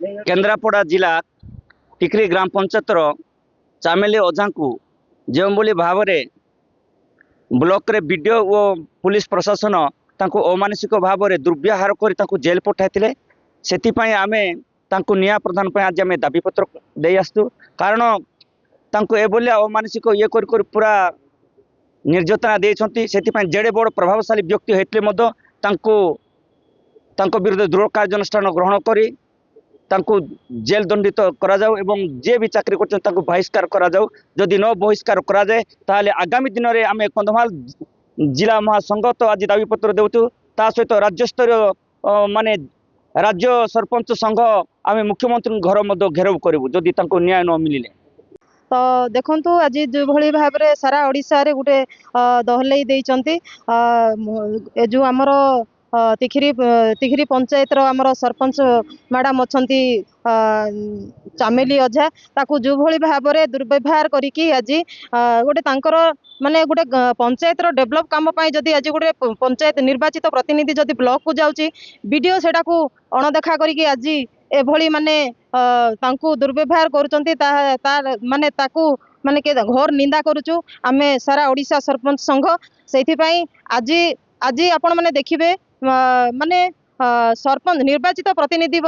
केन्द्रापड़ा जिला टिकरी ग्राम पंचायतर चामेली ओझा को जो भाव में ब्लॉक रे वीडियो और पुलिस प्रशासन तांको अमानसिक भाव में दुर्व्यवहार कर जेल पठाई से आम न्याय प्रदान आज आम दाबीपत्र दे आसु कारण तांको एभलिया अमानसिक ये कर पूरा निर्यातना देते से जेड़े बड़ प्रभावशाली व्यक्ति होते विरुद्ध दृढ़ कार्यानुष्ठान ग्रहण करी जेल दंडित करा जाऊ एवं जे भी चाकरी कर बहिष्कार करा जाऊ जदि न बहिष्कार करा जाए ताले आगामी दिन में आम कंधमाल जिला महासंघ तो आज दाबीपत्र देउछु ता सहित राज्य स्तरीय माने राज्य सरपंच संघ आम मुख्यमंत्री घर घेराव करूँ जदि न्याय न मिले। तो देखंतु आज जो भली भाव में सारा ओडिशा रे गुटे दहलई देइचंती जो आमर तिखिरी पंचायत रो आमर सरपंच मैडम अछंती चामेली ओझा ताकू जो भली भाव में दुर्व्यवहार करिकी आज गोटे तांकर माने गोटे पंचायत रो डेवलप काम पाई जदि आज गोटे पंचायत निर्वाचित प्रतिनिधि जदि ब्लॉक को जाउची वीडियो सेटा को अणदेखा करिकी आज एभली माने तांकू दुर्व्यवहार करुचंती माने ताकू माने के घोर निंदा करुचु आमे सारा ओडिशा सरपंच संघ सेथि पई आज आज आपण माने देखिबे माने सरपंच निर्वाचित प्रतिनिधि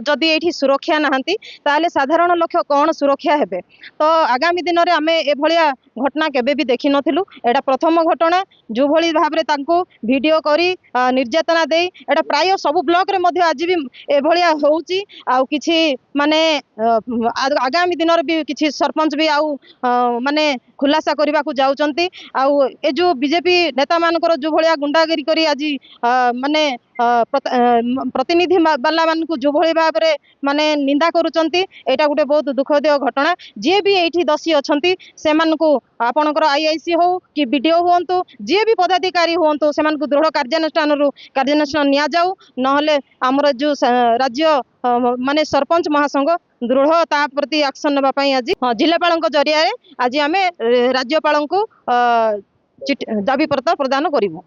जदि ये सुरक्षा नहांती ताले साधारण लोक कौन सुरक्षा हेबे। तो आगामी दिन में आम एभलिया घटना केबे भी देखि नथिलु एटा प्रथम घटना जो भली भाव में तांको वीडियो करी निर्यातना दे एटा प्राय सब ब्लॉक रे मध्य आज भी एभलिया होउची आउ किछि माने आगामी दिन भी किछि सरपंच भी आउ माने खुलासा करबा को जाउचंती आउ ए जो बीजेपी नेता मानकर जो भलिया गुंडागिरी करी आज माने प्रतिनिधि बाला मान को जो भली भाव में माने निंदा करुचंती एटा गोटे बहुत दुखद घटना जे भी एठी दोषी अछंती से मानकु आपनकर आईआईसी हो कि वीडियो होंतु जे भी पदाधिकारी होंतु से मानकु दृढ़ कार्यानुष्ठान निया जाऊ नहले हमर जो राज्य माने सरपंच महासंघ दृढ़ ता प्रति एक्शन नेबा पई आज जिलापाल जरिया आज आम राज्यपाल को दाबी पत्र प्रदान करिबु।